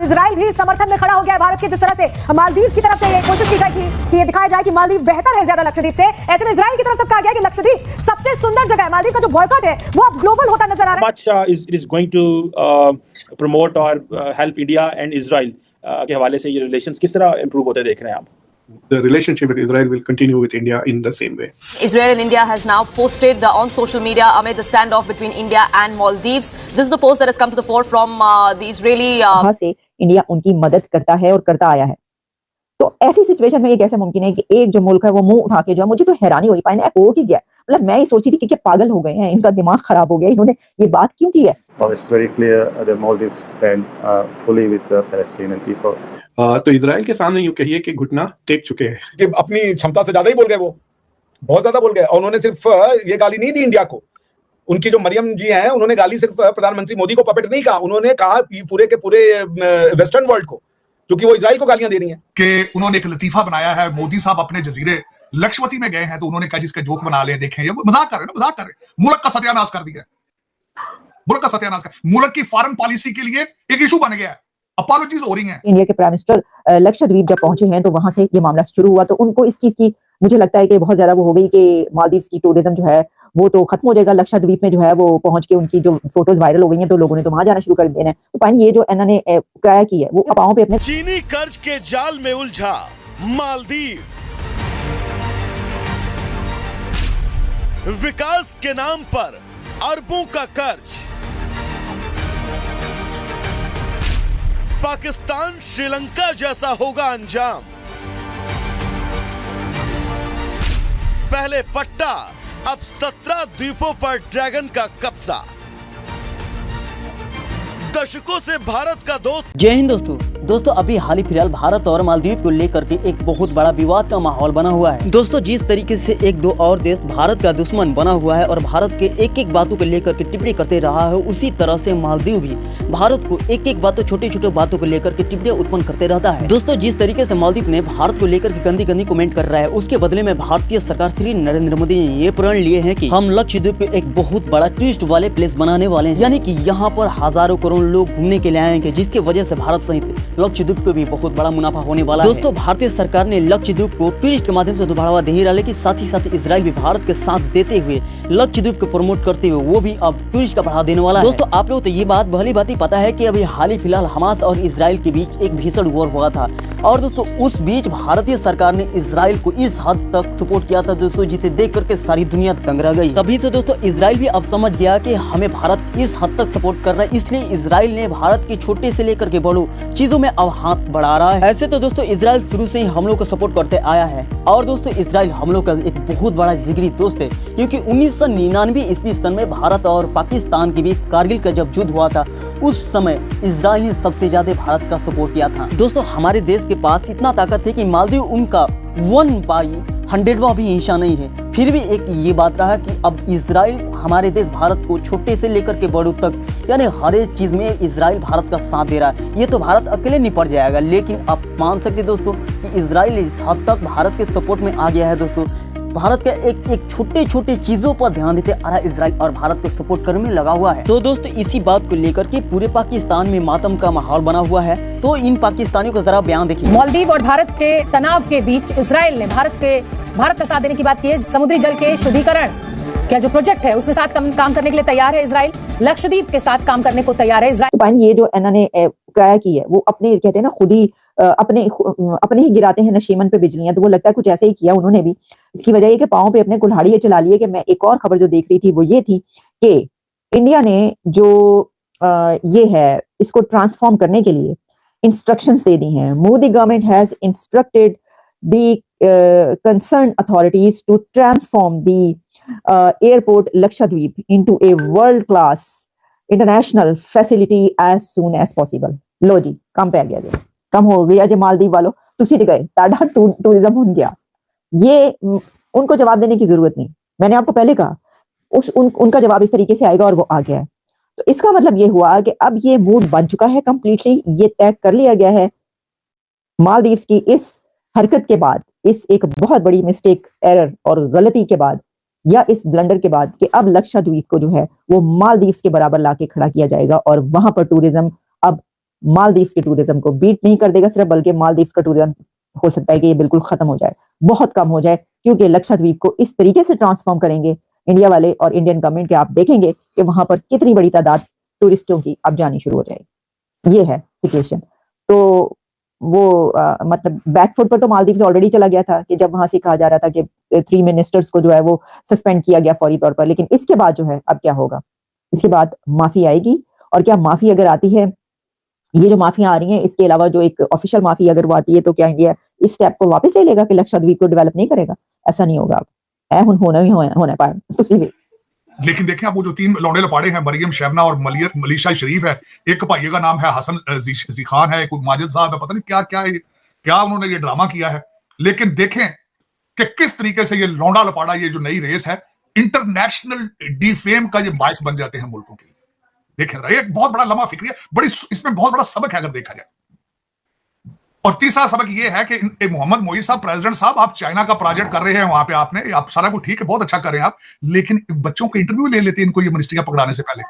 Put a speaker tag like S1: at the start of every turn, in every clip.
S1: Israel भी समर्थन में खड़ा हो गया है भारत के। जिस तरह से मालदीव की तरफ से ये कोशिश की गई थी कि ये दिखाया जाए कि मालदीव बेहतर है ज्यादा लक्षद्वीप से, ऐसे में इजराइल की तरफ से कहा गया कि लक्षद्वीप सबसे सुंदर जगह है। मालदीव का जो बॉयकॉट है वो अब ग्लोबल होता नजर आ रहा है।
S2: much is going to promote or help India and Israel के हवाले से ये रिलेशंस किस तरह इंप्रूव होते देख रहे हैं आप?
S3: The relationship with Israel will continue with India in the same way.
S4: Israel and India has now posted on social media amid the standoff between India and Maldives. This is the post that has come to the fore from the Israeli.
S5: वहाँ से India उनकी मदद करता है और करता आया है। तो ऐसी सिचुएशन में ये कैसे मुमकिन है कि एक जो मुल्क है वो मुंह उठा के जो है, मुझे तो हैरानी हो रही है, हो की गया। मतलब मैं ये सोची थी कि क्या पागल हो गए हैं, इनका दिमाग खराब हो गया, इन्होंने ये बात क्यों की है?
S6: It's very clear the Maldives stand fully with the Palestinian people.
S3: तो इजराइल के सामने यूं कहिए कि घुटना टेक चुके हैं
S7: कि अपनी क्षमता से ज्यादा ही बोल गए, वो बहुत ज्यादा बोल गए। और उन्होंने सिर्फ ये गाली नहीं दी इंडिया को, उनकी जो मरियम जी हैं उन्होंने गाली सिर्फ प्रधानमंत्री मोदी को पपेट नहीं कहा, उन्होंने कहा पूरे के पूरे वेस्टर्न वर्ल्ड को, क्योंकि वो इजराइल को गालियां दे रही हैं।
S8: कि उन्होंने एक लतीफा बनाया है, मोदी साहब अपने जजीरे लक्षद्वीप में गए हैं तो उन्होंने कहा जिसका जोक बना ले, देखें ये मजाक कर रहे हैं, मजाक कर रहे हैं। मुल्क का सत्यानाश कर दिया, मुल्क का सत्यानाश कर, मुल्क की फॉरेन पॉलिसी के लिए एक इशू बन गया है। अपॉलॉजीज हो रही हैं।
S5: इंडिया के प्राइम मिनिस्टर लक्षद्वीप जब पहुंचे हैं तो वहां से ये मामला शुरू हुआ, तो उनको इस चीज की मुझे लगता है कि बहुत ज्यादा वो हो गई कि मालदीव्स की टूरिज्म जो है वो तो खत्म हो जाएगा। लक्षद्वीप में जो है वो पहुंच के उनकी जो फोटोज वायरल हो गई हैं तो लोगों ने तो वहां जाना शुरू कर दिए हैं। तो पानी ये जो इन्होंने किराया की है वो अपाओं पे अपने
S9: चीनी कर्ज के जाल में उलझा मालदीव, विकास के नाम पर अरबों का कर्ज। पाकिस्तान श्रीलंका जैसा होगा अंजाम। पहले पट्टा, अब 17 द्वीपों पर ड्रैगन का कब्जा। दशकों से भारत का दोस्त।
S10: जय हिंद दोस्तों अभी हाल ही फिलहाल भारत और मालदीव को लेकर के एक बहुत बड़ा विवाद का माहौल बना हुआ है। दोस्तों जिस तरीके से एक दो और देश भारत का दुश्मन बना हुआ है और भारत के एक एक बातों को लेकर के टिप्पणी करते रहा है, उसी तरह से मालदीव भी भारत को एक एक बातों छोटी छोटी बातों को लेकर के टिप्पणियां उत्पन्न करते रहता है। दोस्तों जिस तरीके से मालदीव ने भारत को लेकर के गंदी गंदी कमेंट कर रहा है, उसके बदले में भारतीय सरकार श्री नरेंद्र मोदी ने ये प्रण लिए है कि हम लक्षद्वीप पे एक बहुत बड़ा टूरिस्ट वाले प्लेस बनाने वाले हैं, यानी कि यहाँ पर हजारों करोड़ लोग घूमने के लिए आएंगे, जिसकी वजह से भारत सहित लक्षद्वीप को भी बहुत बड़ा मुनाफा होने वाला है। दोस्तों भारतीय सरकार ने लक्षद्वीप को टूरिस्ट के माध्यम से तो बढ़ावा दे ही रहा, लेकिन साथ ही साथ इजराइल भी भारत के साथ देते हुए लक्षद्वीप को प्रमोट करते हुए वो भी अब टूरिस्ट का बढ़ावा देने वाला है। दोस्तों आप लोग तो ये बात भली भांति पता है कि अभी हाल ही फिलहाल हमास और इजराइल के बीच एक भीषण वॉर हुआ था, और दोस्तों उस बीच भारतीय सरकार ने इजराइल को इस हद तक सपोर्ट किया था दोस्तों, जिसे देख करके सारी दुनिया दंग रह गई। तभी से दोस्तों इजराइल भी अब समझ गया कि हमें भारत इस हद तक सपोर्ट कर रहा है, इसलिए इजराइल ने भारत के छोटे से लेकर के बड़ों चीजों में अब हाथ बढ़ा रहा है। ऐसे तो दोस्तों इजराइल शुरू से ही हम लोग को सपोर्ट करते आया है, और दोस्तों इजराइल हम लोग का एक बहुत बड़ा जिगरी दोस्त है, क्योंकि 1999 ईस्वी सन में भारत और पाकिस्तान के बीच कारगिल का जब युद्ध हुआ था, उस समय इजराइल ने सबसे ज्यादा भारत का सपोर्ट किया था। दोस्तों हमारे देश के पास इतना ताकत है कि मालदीव उनका 1/100वां भी हिस्सा नहीं है, फिर भी एक ये बात रहा कि अब इजराइल हमारे देश भारत को छोटे से लेकर के बड़ों तक, यानी हर एक चीज में इजराइल भारत का साथ दे रहा है। ये तो भारत अकेले नहीं पड़ जाएगा, लेकिन आप मान सकते दोस्तों कि इजराइल इस हद तक भारत के सपोर्ट में आ गया है। दोस्तों भारत का एक एक छोटे छोटे चीजों पर ध्यान देते आ रहा इजराइल और भारत को सपोर्ट करने में लगा हुआ है। तो दोस्तों इसी बात को लेकर के पूरे पाकिस्तान में मातम का माहौल बना हुआ है। तो इन पाकिस्तानियों को जरा बयान देखिए।
S1: मालदीव और भारत के तनाव के बीच इजराइल ने भारत का साथ देने की बात की है। समुद्री जल के शुद्धिकरण क्या जो प्रोजेक्ट है उसमें साथ काम करने के लिए तैयार है इजराइल, लक्षद्वीप के साथ काम करने को तैयार है इजराइल।
S5: तो ये जो इन्होंने किराया की है वो अपने कहते हैं ना खुद ही अपने ही गिराते हैं नशीमन पे बिजलियां, तो वो लगता है कुछ ऐसे ही किया उन्होंने भी। इसकी वजह ये कि पाँव पे अपने कुल्हाड़ी ये चला लिए। कि मैं एक और खबर जो देख रही थी वो ये थी कि इंडिया ने जो ये है इसको ट्रांसफॉर्म करने के लिए इंस्ट्रक्शंस दे दी हैं। Modi government has instructed the concern authorities to transform the airport Lakshadweep into a world class international facility as soon as possible. लो जी काम पे आ गया जी, कम हो गया जी मालदीव वालों, तुसी गए ताड़ा टूरिज्म हो गया। ये उनको जवाब देने की जरूरत नहीं, मैंने आपको पहले कहा उनका जवाब इस तरीके से आएगा और वो आ गया है। तो इसका मतलब ये हुआ कि अब ये मूड बन चुका है कंप्लीटली, ये तय कर लिया गया है मालदीव्स की इस हरकत के बाद, इस एक बहुत बड़ी मिस्टेक एरर और गलती के बाद या इस ब्लंडर के बाद कि अब लक्षद्वीप को जो है वो मालदीव्स के बराबर लाके खड़ा किया जाएगा और वहां पर टूरिज्म अब मालदीव्स के टूरिज्म को बीट नहीं कर देगा सिर्फ, बल्कि मालदीव्स का टूरिज्म हो सकता है कि ये बिल्कुल खत्म हो जाए, बहुत कम हो जाए, क्योंकि लक्षद्वीप को इस तरीके से ट्रांसफॉर्म करेंगे इंडिया वाले और इंडियन गवर्नमेंट के। आप देखेंगे कि वहां पर कितनी बड़ी तादाद टूरिस्टों की अब जानी शुरू हो जाएगी। ये है सिचुएशन। तो वो मतलब बैकफुट पर तो मालदीव्स ऑलरेडी चला गया था कि जब वहां से कहा जा रहा था कि 3 मिनिस्टर्स को जो है वो सस्पेंड किया गया फौरी तौर पर। लेकिन इसके बाद जो है अब क्या होगा, इसके बाद माफी आएगी, और क्या माफी अगर आती है, ये जो माफियां आ रही हैं, इसके अलावा जो एक ऑफिशियल माफी अगर वो आती है, तो क्या इंडिया इस स्टेप को वापस ले लेगा कि लक्षद्वीप को डेवलप नहीं करेगा? ऐसा नहीं होगा। अब होना पाए तुसी भी।
S8: लेकिन देखें, अब वो जो 3 लौंडे लपाड़े हैं, मरियम, शबना और मलीशा शरीफ है, एक भाई का नाम है हसन जी खान है, कोई माजिद साहब है, पता नहीं क्या क्या क्या उन्होंने ये ड्रामा किया है। लेकिन देखें कि किस तरीके से ये लौंडा लपाड़ा, ये जो नई रेस है, इंटरनेशनल डिफेम का ये बायस बन जाते हैं मुल्कों के लिए। देखें, एक बहुत बड़ा लम्हा फिक्री है, बड़ी इसमें बहुत बड़ा सबक है अगर देखा जाए। और तीसरा सबक ये है कि मोहम्मद मोईज साहब, प्रेसिडेंट साहब, आप चाइना का प्रोजेक्ट कर रहे हैं वहां पे, आप सारा कुछ ठीक है, बहुत अच्छा कर रहे हैं आप, लेकिन बच्चों के इंटरव्यू ले लेते इनको ये मिनिस्ट्री पकड़ाने से पहले,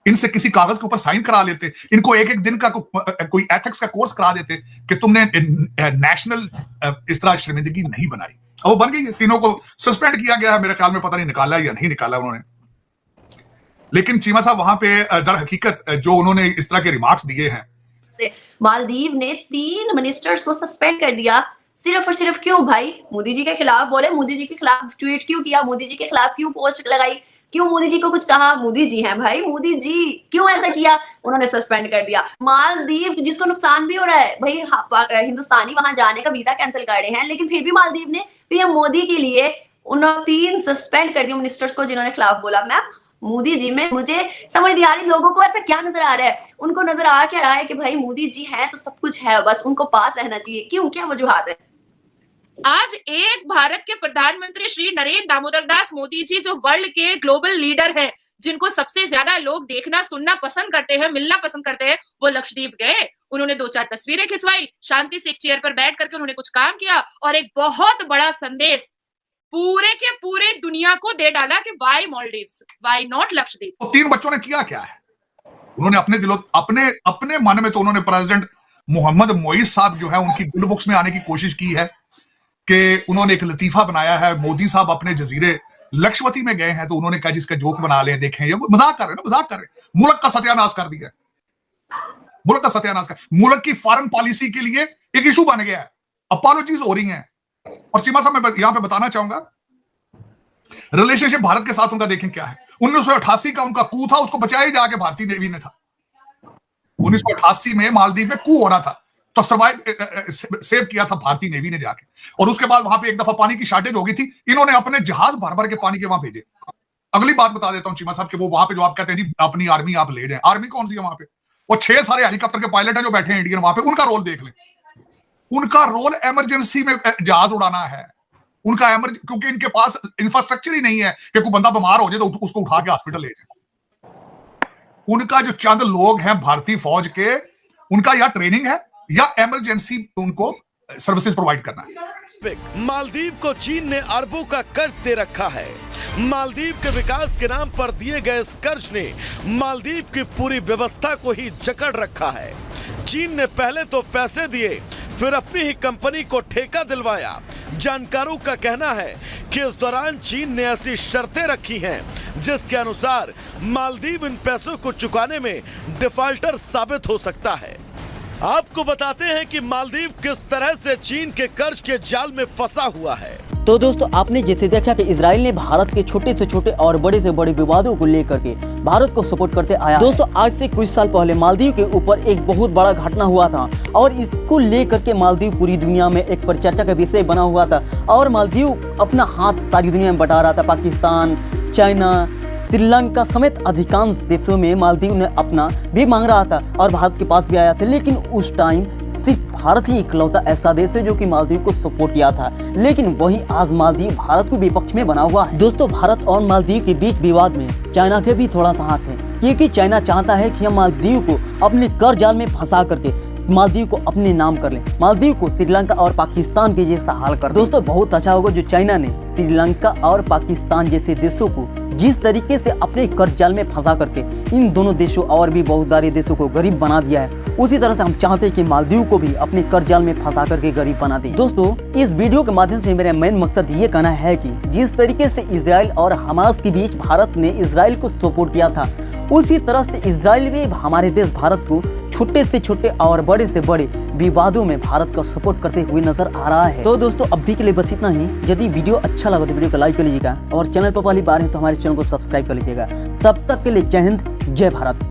S8: इनसे किसी कागज के ऊपर साइन करा लेते, इनको एक दिन का कोई एथिक्स का कोर्स करा देते कि तुमने नेशनल इस तरह शर्मिंदगी नहीं बनाई। अब वो बन गई, तीनों को सस्पेंड किया गया है, मेरे ख्याल में पता नहीं निकाला या नहीं निकाला उन्होंने। लेकिन चीमा साहब वहां पे दर हकीकत जो उन्होंने इस तरह के रिमार्क्स दिए हैं,
S11: मालदीव ने 3 मिनिस्टर्स को सस्पेंड कर दिया सिर्फ और सिर्फ क्यों भाई? मोदी जी के खिलाफ बोले, मोदी जी के खिलाफ ट्वीट क्यों किया, मोदी जी के खिलाफ क्यों पोस्ट लगाई, क्यों मोदी जी को कुछ कहा? मोदी जी हैं भाई, मोदी जी क्यों ऐसा किया? उन्होंने सस्पेंड कर दिया। मालदीव जिसको नुकसान भी हो रहा है भाई, हिंदुस्तानी वहां जाने का वीजा कैंसिल कर रहे हैं, लेकिन फिर भी मालदीव ने पीएम मोदी के लिए उन्होंने 3 सस्पेंड कर दिया मिनिस्टर्स को जिन्होंने खिलाफ बोला। मैम, मोदी जी में मुझे समझ नहीं आ रही, लोगों को ऐसा क्या नजर आ रहा है? उनको नजर आ क्या रहा है कि भाई मोदी जी हैं तो सब कुछ है, बस उनको पास रहना चाहिए? क्यों, क्या वजूहात है?
S12: आज एक भारत के प्रधानमंत्री श्री नरेंद्र दामोदर दास मोदी जी, जो वर्ल्ड के ग्लोबल लीडर हैं, जिनको सबसे ज्यादा लोग देखना सुनना पसंद करते हैं, मिलना पसंद करते हैं, वो लक्षद्वीप गए। उन्होंने 2-4 तस्वीरें खिंचवाई, शांति से एक चेयर पर बैठ करके उन्होंने कुछ काम किया और एक बहुत बड़ा संदेश पूरे के पूरे दुनिया को दे डाला कि why Maldives, why not Lakshadweep.
S8: तो 3 बच्चों ने किया क्या है? उन्होंने अपने मन में तो उन्होंने प्रेसिडेंट मोहम्मद मोईज साहब जो है उनकी गुड बुक्स में आने की कोशिश की है कि उन्होंने एक लतीफा बनाया है, मोदी साहब अपने जजीरे लक्षद्वीप में गए हैं तो उन्होंने कहा जिसका जोक बना ले, देखें ये मजाक कर रहे हैं, मजाक कर रहे हैं। मुल्क का सत्यानाश कर दिया, मुल्क का सत्यानाश कर, मुल्क की फॉरेन पॉलिसी के लिए एक इशू बन गया है, अपॉलॉजीज हो रही हैं। और चीमा साहब मैं यहां पे बताना चाहूंगा, रिलेशनशिप भारत के साथ उनका देखें क्या है। 1988 का उनका कू था, उसको बचाया जाके भारतीय नेवी ने था। 1988 में मालदीव में कू हो रहा था तो सेव किया था भारतीय नेवी ने जाके, और उसके बाद वहां पे एक दफा पानी की शॉर्टेज हो गई थी, इन्होंने अपने जहाज भर भर के पानी के वहां भेजे। अगली बात बता देता हूं चीमा साहब कि वो वहां पे जो आप कहते हैं जी अपनी आर्मी आप ले जाएं, आर्मी कौन सी है वहां पे? वो 6 सारे हेलीकॉप्टर के पायलट हैं जो बैठे हैं इंडियन वहां पे, उनका रोल देख लें। उनका रोल इमरजेंसी में जहाज उड़ाना है, उनका क्योंकि इनके पास इंफ्रास्ट्रक्चर ही नहीं है कि कोई बंदा बीमार हो जाए तो उसको उठा के हॉस्पिटल ले जाए। उनका जो चंद लोग हैं भारतीय फौज के, उनका या ट्रेनिंग है या इमरजेंसी उनको सर्विसेज प्रोवाइड करना है।
S9: मालदीव को चीन ने अरबों का कर्ज दे रखा है। मालदीव के विकास के नाम पर दिए गए इस कर्ज ने मालदीव की पूरी व्यवस्था को ही जकड़ रखा है। चीन ने पहले तो पैसे दिए, फिर अपनी ही कंपनी को ठेका दिलवाया। जानकारों का कहना है कि इस दौरान चीन ने ऐसी शर्तें रखी हैं जिसके अनुसार मालदीव इन पैसों को चुकाने में डिफॉल्टर साबित हो सकता है। आपको बताते हैं कि मालदीव किस तरह से चीन के कर्ज के जाल में फंसा हुआ है।
S10: तो दोस्तों, आपने जैसे देखा कि इजराइल ने भारत के छोटे से छोटे और बड़े से बड़े विवादों को लेकर के भारत को सपोर्ट करते आया। दोस्तों, आज से कुछ साल पहले मालदीव के ऊपर एक बहुत बड़ा घटना हुआ था और इसको लेकर के मालदीव पूरी दुनिया में एक परिचर्चा का विषय बना हुआ था और मालदीव अपना हाथ सारी दुनिया में बटा रहा था। पाकिस्तान, चाइना, श्रीलंका समेत अधिकांश देशों में मालदीव ने अपना भी मांग रहा था और भारत के पास भी आया था, लेकिन उस टाइम सिर्फ भारत ही इकलौता ऐसा देश है जो कि मालदीव को सपोर्ट किया था। लेकिन वही आज मालदीव भारत के विपक्ष में बना हुआ है। दोस्तों, भारत और मालदीव के बीच विवाद में चाइना के भी थोड़ा सा हाथ है, क्योंकि चाइना चाहता है कि हम मालदीव को अपने कर जाल में फंसा करके मालदीव को अपने नाम कर लें, मालदीव को श्रीलंका और पाकिस्तान के जैसा हाल कर। दोस्तों, बहुत अच्छा होगा जो चाइना ने श्रीलंका और पाकिस्तान जैसे देशों को जिस तरीके से अपने कर्ज जाल में फंसा करके इन दोनों देशों और भी बहुत सारे देशों को गरीब बना दिया है, उसी तरह से हम चाहते हैं कि मालदीव को भी अपने कर्ज जाल में फंसा करके गरीब बना दें। दोस्तों, इस वीडियो के माध्यम से मेरा मेन मकसद ये कहना है कि जिस तरीके से इजराइल और हमास के बीच भारत ने इजराइल को सपोर्ट किया था, उसी तरह से इजराइल भी हमारे देश भारत को छोटे से छोटे और बड़े से बड़े विवादों में भारत का सपोर्ट करते हुए नजर आ रहा है। तो दोस्तों, अभी के लिए बस इतना ही। यदि वीडियो अच्छा लगा तो वीडियो को लाइक कर लीजिएगा और चैनल पर पहली बार है तो हमारे चैनल को सब्सक्राइब कर लीजिएगा। तब तक के लिए जय हिंद, जय भारत।